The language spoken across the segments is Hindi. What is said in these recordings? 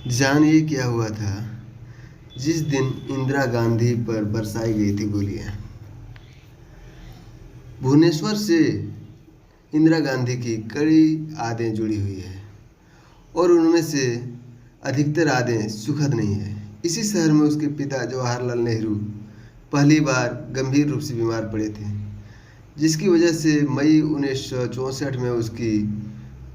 जानिए क्या हुआ था जिस दिन इंदिरा गांधी पर बरसाई गई थी गोलियां। भुवनेश्वर से इंदिरा गांधी की कई यादें जुड़ी हुई है और उनमें से अधिकतर यादें सुखद नहीं है। इसी शहर में उसके पिता जवाहरलाल नेहरू पहली बार गंभीर रूप से बीमार पड़े थे, जिसकी वजह से मई 1964 में उसकी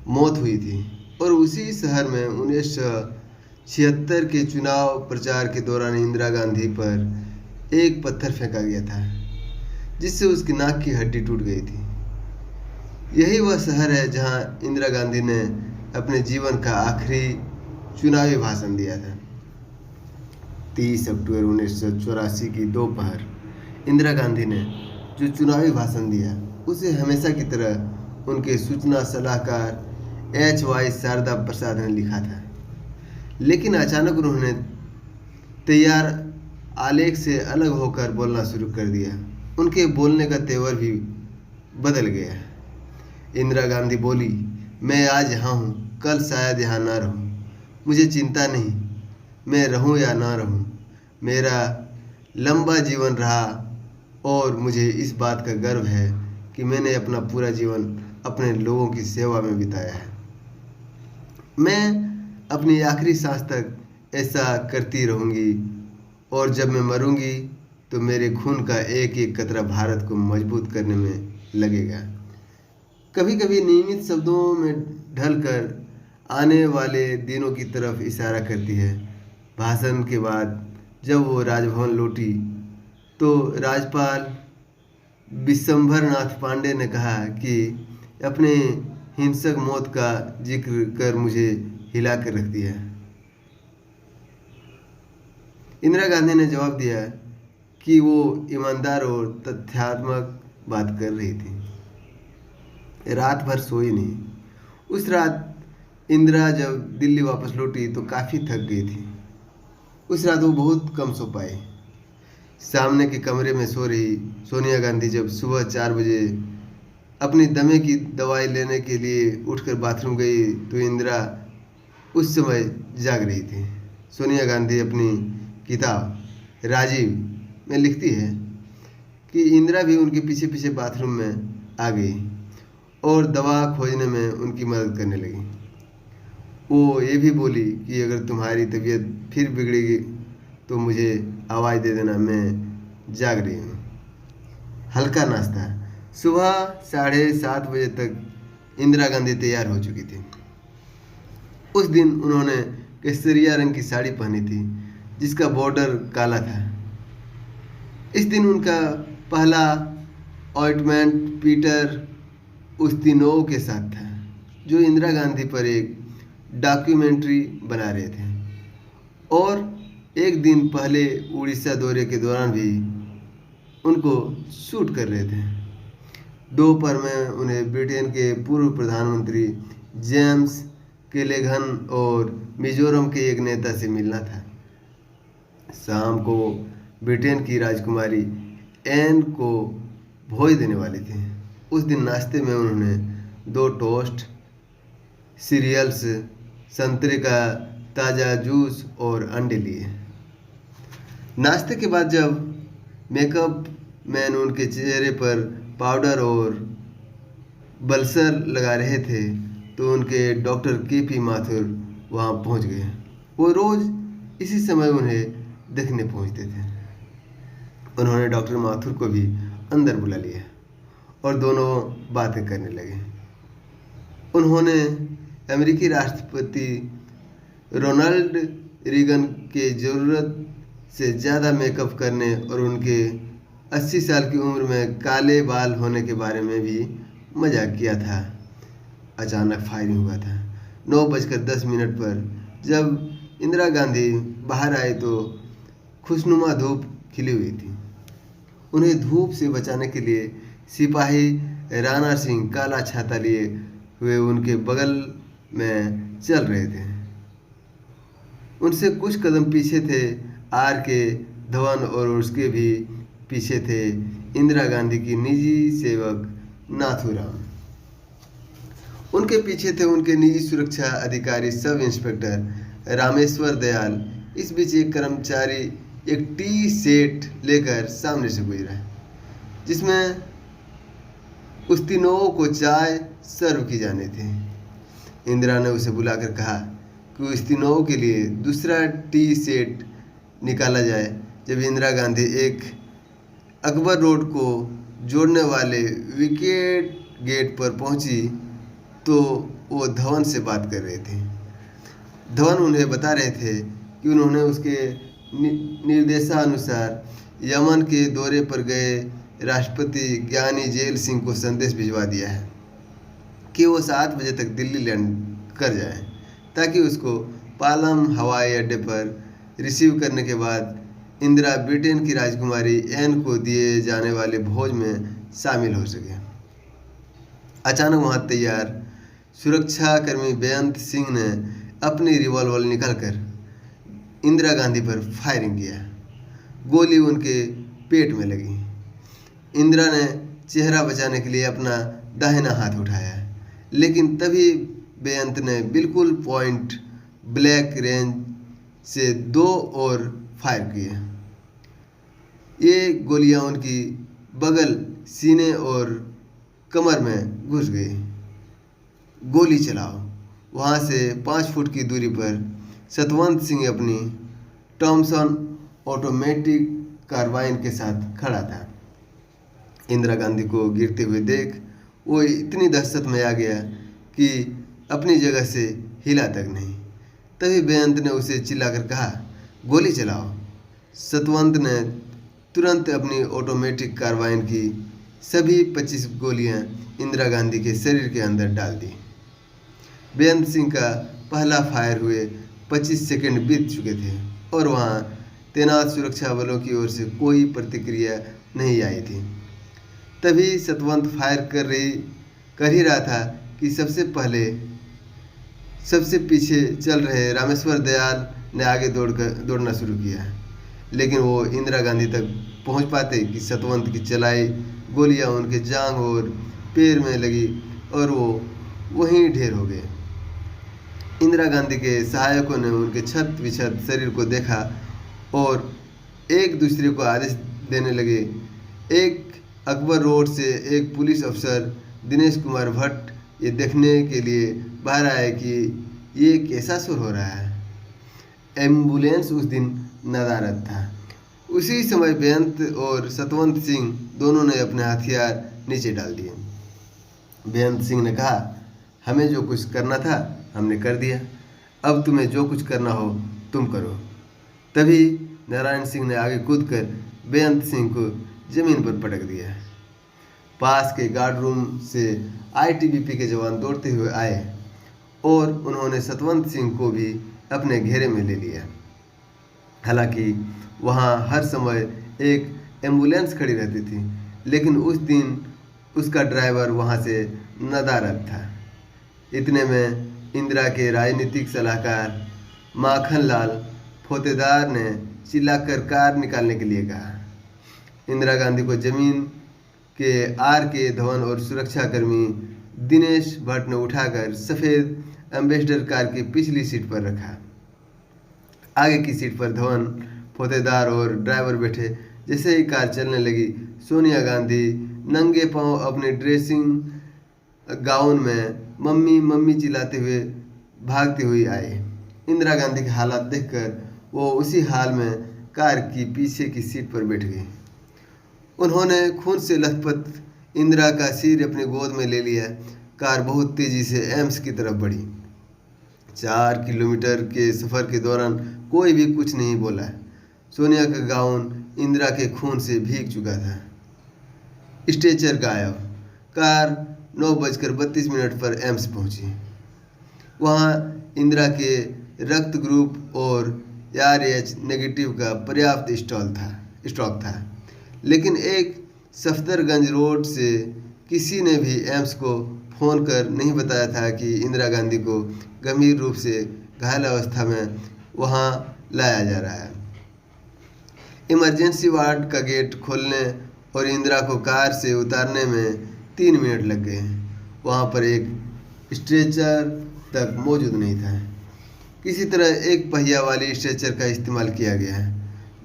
मौत हुई थी। और उसी शहर में 1976 के चुनाव प्रचार के दौरान इंदिरा गांधी पर एक पत्थर फेंका गया था, जिससे उसकी नाक की हड्डी टूट गई थी। यही वह शहर है जहां इंदिरा गांधी ने अपने जीवन का आखिरी चुनावी भाषण दिया था। 30 अक्टूबर 1984 की दोपहर इंदिरा गांधी ने जो चुनावी भाषण दिया, उसे हमेशा की तरह उनके सूचना सलाहकार HY शारदा प्रसाद ने लिखा था। लेकिन अचानक उन्होंने तैयार आलेख से अलग होकर बोलना शुरू कर दिया। उनके बोलने का तेवर भी बदल गया। इंदिरा गांधी बोली, मैं आज यहाँ हूँ, कल शायद यहाँ ना रहूँ। मुझे चिंता नहीं, मैं रहूँ या ना रहूँ। मेरा लंबा जीवन रहा और मुझे इस बात का गर्व है कि मैंने अपना पूरा जीवन अपने लोगों की सेवा में बिताया है। मैं अपनी आखिरी सांस तक ऐसा करती रहूँगी और जब मैं मरूँगी तो मेरे खून का एक एक कतरा भारत को मजबूत करने में लगेगा। कभी कभी नियमित शब्दों में ढलकर आने वाले दिनों की तरफ इशारा करती है। भाषण के बाद जब वो राजभवन लौटी तो राज्यपाल विशंभरनाथ पांडे ने कहा कि अपने हिंसक मौत का जिक्र कर मुझे हिला कर रख दिया। इंदिरा गांधी ने जवाब दिया कि वो ईमानदार और तथ्यात्मक बात कर रही थी। रात भर सोई नहीं। उस रात इंदिरा जब दिल्ली वापस लौटी तो काफ़ी थक गई थी। उस रात वो बहुत कम सो पाई। सामने के कमरे में सो रही सोनिया गांधी जब सुबह 4 बजे अपनी दमे की दवाई लेने के लिए उठकर बाथरूम गई तो इंदिरा उस समय जाग रही थी। सोनिया गांधी अपनी किताब राजीव में लिखती है कि इंदिरा भी उनके पीछे पीछे बाथरूम में आ गई और दवा खोजने में उनकी मदद करने लगी। वो ये भी बोली कि अगर तुम्हारी तबीयत फिर बिगड़ेगी तो मुझे आवाज़ दे देना, मैं जाग रही हूँ। हल्का नाश्ता। सुबह 7:30 बजे तक इंदिरा गांधी तैयार हो चुकी थी। उस दिन उन्होंने केसरिया रंग की साड़ी पहनी थी जिसका बॉर्डर काला था। इस दिन उनका पहला अपॉइंटमेंट पीटर उस्तिनोव के साथ था, जो इंदिरा गांधी पर एक डॉक्यूमेंट्री बना रहे थे और एक दिन पहले उड़ीसा दौरे के दौरान भी उनको शूट कर रहे थे। दोपहर में उन्हें ब्रिटेन के पूर्व प्रधानमंत्री जेम्स केलेगन और मिजोरम के एक नेता से मिलना था। शाम को ब्रिटेन की राजकुमारी एन को भोज देने वाली थी। उस दिन नाश्ते में उन्होंने 2 टोस्ट, सीरियल्स, संतरे का ताज़ा जूस और अंडे लिए। नाश्ते के बाद जब मेकअप मैन उनके चेहरे पर पाउडर और बल्सर लगा रहे थे तो उनके डॉक्टर KP माथुर वहाँ पहुँच गए। वो रोज़ इसी समय उन्हें देखने पहुँचते थे। उन्होंने डॉक्टर माथुर को भी अंदर बुला लिया और दोनों बातें करने लगे। उन्होंने अमेरिकी राष्ट्रपति रोनाल्ड रीगन के ज़रूरत से ज़्यादा मेकअप करने और उनके 80 साल की उम्र में काले बाल होने के बारे में भी मजाक किया था। अचानक फायरिंग हुआ था। 9:10 पर जब इंदिरा गांधी बाहर आए तो खुशनुमा धूप खिली हुई थी। उन्हें धूप से बचाने के लिए सिपाही राणा सिंह काला छाता लिए हुए उनके बगल में चल रहे थे। उनसे कुछ कदम पीछे थे RK धवन और उसके भी पीछे थे इंदिरा गांधी की निजी सेवक नाथूराम। उनके पीछे थे उनके निजी सुरक्षा अधिकारी सब इंस्पेक्टर रामेश्वर दयाल। इस बीच एक कर्मचारी एक टी सेट लेकर सामने से गुजरा जिसमें उस तीनों को चाय सर्व की जानी थी। इंदिरा ने उसे बुलाकर कहा कि उस तीनों के लिए दूसरा टी सेट निकाला जाए। जब इंदिरा गांधी एक अकबर रोड को जोड़ने वाले विकेट गेट पर पहुंची तो वो धवन से बात कर रहे थे। धवन उन्हें बता रहे थे कि उन्होंने उसके निर्देशानुसार यमन के दौरे पर गए राष्ट्रपति ज्ञानी जेल सिंह को संदेश भिजवा दिया है कि वो 7 बजे तक दिल्ली लैंड कर जाए ताकि उसको पालम हवाई अड्डे पर रिसीव करने के बाद इंदिरा ब्रिटेन की राजकुमारी एन को दिए जाने वाले भोज में शामिल हो सके। अचानक वहाँ तैयार सुरक्षाकर्मी बेअंत सिंह ने अपनी रिवॉल्वर निकालकर इंदिरा गांधी पर फायरिंग किया। गोली उनके पेट में लगी। इंदिरा ने चेहरा बचाने के लिए अपना दाहिना हाथ उठाया, लेकिन तभी बेअंत ने बिल्कुल पॉइंट ब्लैक रेंज से 2 और फायर किए। ये गोलियां उनकी बगल, सीने और कमर में घुस गई। गोली चलाओ। वहाँ से 5 फुट की दूरी पर सतवंत सिंह अपनी टॉमसन ऑटोमेटिक कार्बाइन के साथ खड़ा था। इंदिरा गांधी को गिरते हुए देख वो इतनी दहशत में आ गया कि अपनी जगह से हिला तक नहीं। तभी बेअंत ने उसे चिल्लाकर कहा, गोली चलाओ। सतवंत ने तुरंत अपनी ऑटोमेटिक कार्बाइन की सभी 25 गोलियां इंदिरा गांधी के शरीर के अंदर डाल दी। बेअंत सिंह का पहला फायर हुए 25 सेकंड बीत चुके थे और वहां तैनात सुरक्षा बलों की ओर से कोई प्रतिक्रिया नहीं आई थी। तभी सतवंत फायर कर ही रहा था कि सबसे पीछे चल रहे रामेश्वर दयाल ने आगे दौड़ना शुरू किया, लेकिन वो इंदिरा गांधी तक पहुंच पाते कि सतवंत की चलाई गोलियां उनके जांघ और पैर में लगी और वो वहीं ढेर हो गए। इंदिरा गांधी के सहायकों ने उनके छत विछत शरीर को देखा और एक दूसरे को आदेश देने लगे। एक अकबर रोड से एक पुलिस अफसर दिनेश कुमार भट्ट ये देखने के लिए बाहर आए कि ये कैसा सुर हो रहा है। एम्बुलेंस उस दिन नदारद था। उसी समय बेअंत और सतवंत सिंह दोनों ने अपने हथियार नीचे डाल दिए। बेअंत सिंह ने कहा, हमें जो कुछ करना था हमने कर दिया, अब तुम्हें जो कुछ करना हो तुम करो। तभी नारायण सिंह ने आगे कूदकर बेअंत सिंह को जमीन पर पटक दिया। पास के गार्ड रूम से आईटीबीपी के जवान दौड़ते हुए आए और उन्होंने सतवंत सिंह को भी अपने घेरे में ले लिया। हालांकि वहां हर समय एक एम्बुलेंस खड़ी रहती थी, लेकिन उस दिन उसका ड्राइवर वहां से नदारद था। इतने में इंदिरा के राजनीतिक सलाहकार माखनलाल फोतेदार ने चिल्लाकर कार निकालने के लिए कहा। इंदिरा गांधी को जमीन के आर के धवन और सुरक्षाकर्मी दिनेश भट्ट ने उठाकर सफ़ेद एम्बेसडर कार की पिछली सीट पर रखा। आगे की सीट पर धवन, फोतेदार और ड्राइवर बैठे। जैसे ही कार चलने लगी, सोनिया गांधी नंगे पांव अपने ड्रेसिंग गाउन में मम्मी मम्मी चिल्लाते हुए भागती हुई आई। इंदिरा गांधी के हालात देखकर वो उसी हाल में कार की पीछे की सीट पर बैठ गई। उन्होंने खून से लथपथ इंदिरा का सिर अपनी गोद में ले लिया। कार बहुत तेजी से एम्स की तरफ बढ़ी। 4 किलोमीटर के सफ़र के दौरान कोई भी कुछ नहीं बोला। सोनिया का गाउन इंदिरा के खून से भीग चुका था। स्ट्रेचर गायब। कार 9:32 पर एम्स पहुंची। वहां इंदिरा के रक्त ग्रुप और RH नेगेटिव का पर्याप्त स्टॉक था, लेकिन एक सफदरगंज रोड से किसी ने भी एम्स को फ़ोन कर नहीं बताया था कि इंदिरा गांधी को गंभीर रूप से घायल अवस्था में वहां लाया जा रहा है। इमरजेंसी वार्ड का गेट खोलने और इंदिरा को कार से उतारने में 3 मिनट लग गए। वहां पर एक स्ट्रेचर तक मौजूद नहीं था, किसी तरह एक पहिया वाली स्ट्रेचर का इस्तेमाल किया गया।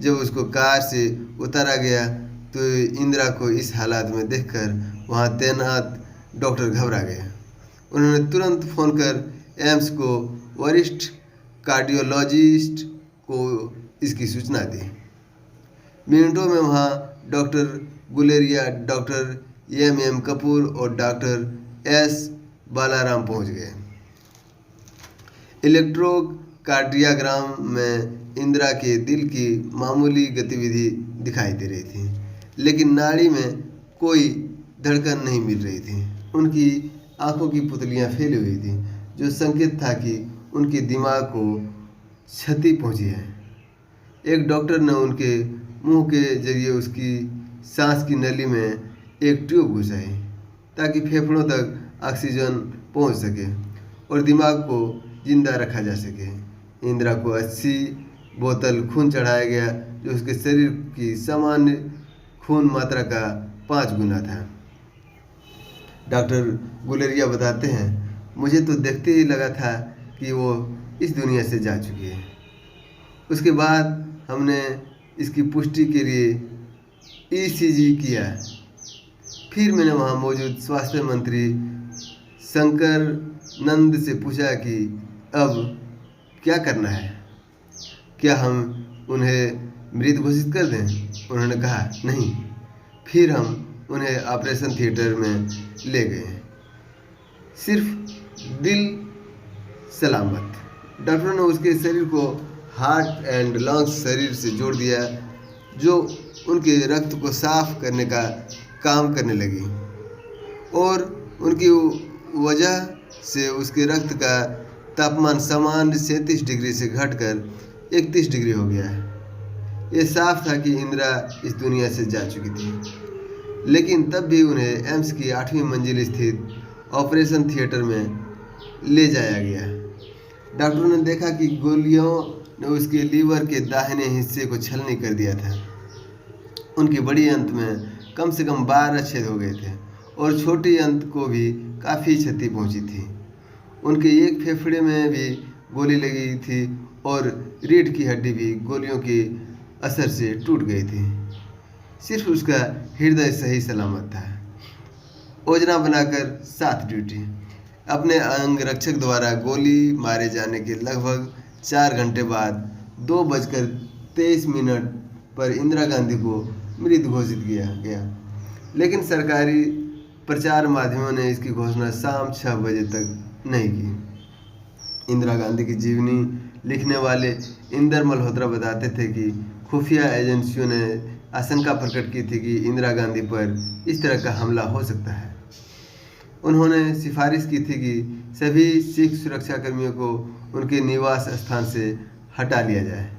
जब उसको कार से उतारा गया तो इंदिरा को इस हालात में देखकर वहां तैनात डॉक्टर घबरा गए। उन्होंने तुरंत फ़ोन कर एम्स को वरिष्ठ कार्डियोलॉजिस्ट को इसकी सूचना दी। मिनटों में वहां doctor Guleria, doctor M Kapoor और डॉक्टर एस बालाराम पहुंच गए। इलेक्ट्रोकार्डियोग्राम में इंदिरा के दिल की मामूली गतिविधि दिखाई दे रही थी, लेकिन नाड़ी में कोई धड़कन नहीं मिल रही थी। उनकी आंखों की पुतलियां फैली हुई थी, जो संकेत था कि उनके दिमाग को क्षति पहुंची है। एक डॉक्टर ने उनके मुंह के जरिए उसकी सांस की नली में एक ट्यूब घुसाई ताकि फेफड़ों तक ऑक्सीजन पहुंच सके और दिमाग को जिंदा रखा जा सके। इंदिरा को 80 बोतल खून चढ़ाया गया, जो उसके शरीर की सामान्य खून मात्रा का 5 गुना था। डॉक्टर गुलेरिया बताते हैं, मुझे तो देखते ही लगा था कि वो इस दुनिया से जा चुकी है। उसके बाद हमने इसकी पुष्टि के लिए ECG किया। फिर मैंने वहाँ मौजूद स्वास्थ्य मंत्री शंकर नंद से पूछा कि अब क्या करना है, क्या हम उन्हें मृत घोषित कर दें? उन्होंने कहा नहीं। फिर हम उन्हें ऑपरेशन थिएटर में ले गए, सिर्फ दिल सलामत। डॉक्टरों ने उसके शरीर को हार्ट एंड लंग्स शरीर से जोड़ दिया, जो उनके रक्त को साफ करने का काम करने लगी, और उनकी वजह से उसके रक्त का तापमान सामान्य 37 डिग्री से घटकर 31 डिग्री हो गया है। ये साफ था कि इंदिरा इस दुनिया से जा चुकी थी, लेकिन तब भी उन्हें एम्स की 8वीं मंजिल स्थित ऑपरेशन थिएटर में ले जाया गया। डॉक्टरों ने देखा कि गोलियों ने उसके लीवर के दाहिने हिस्से को छलनी कर दिया था। उनकी बड़ी अंत में कम से कम 12 छेद हो गए थे और छोटी अंत को भी काफ़ी क्षति पहुंची थी। उनके एक फेफड़े में भी गोली लगी थी और रीढ़ की हड्डी भी गोलियों के असर से टूट गई थी। सिर्फ उसका हृदय सही सलामत था। योजना बनाकर 7 ड्यूटी। अपने अंगरक्षक द्वारा गोली मारे जाने के लगभग 4 घंटे बाद 2:23 पर इंदिरा गांधी को मृत घोषित किया गया, लेकिन सरकारी प्रचार माध्यमों ने इसकी घोषणा शाम 6 बजे तक नहीं की। इंदिरा गांधी की जीवनी लिखने वाले इंदर मल्होत्रा बताते थे कि खुफिया एजेंसियों ने आशंका प्रकट की थी कि इंदिरा गांधी पर इस तरह का हमला हो सकता है। उन्होंने सिफारिश की थी कि सभी सिख सुरक्षाकर्मियों को उनके निवास स्थान से हटा लिया जाए,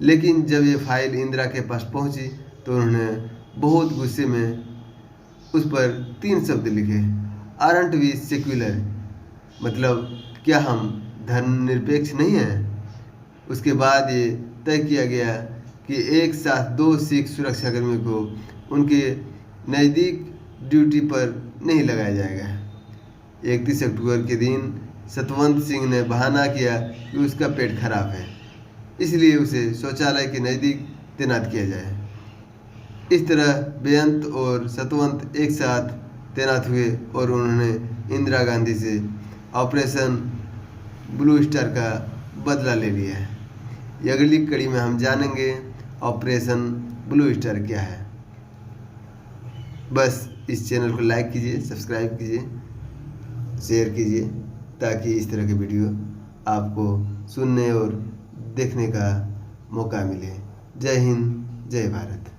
लेकिन जब ये फाइल इंदिरा के पास पहुंची तो उन्होंने बहुत गुस्से में उस पर 3 शब्द लिखे, आरंट वी सेक्युलर, मतलब क्या हम धर्मनिरपेक्ष नहीं हैं। उसके बाद ये तय किया गया कि एक साथ 2 सिख सुरक्षाकर्मियों को उनके नज़दीक ड्यूटी पर नहीं लगाया जाएगा। 31 अक्टूबर के दिन सतवंत सिंह ने बहाना किया कि उसका पेट खराब है, इसलिए उसे शौचालय के नज़दीक तैनात किया जाए। इस तरह बेअंत और सतवंत एक साथ तैनात हुए और उन्होंने इंदिरा गांधी से ऑपरेशन ब्लू स्टार का बदला ले लिया है। ये अगली कड़ी में हम जानेंगे ऑपरेशन ब्लू स्टार क्या है। बस इस चैनल को लाइक कीजिए, सब्सक्राइब कीजिए, शेयर कीजिए, ताकि इस तरह के वीडियो आपको सुनने और देखने का मौका मिले। जय हिंद, जय भारत।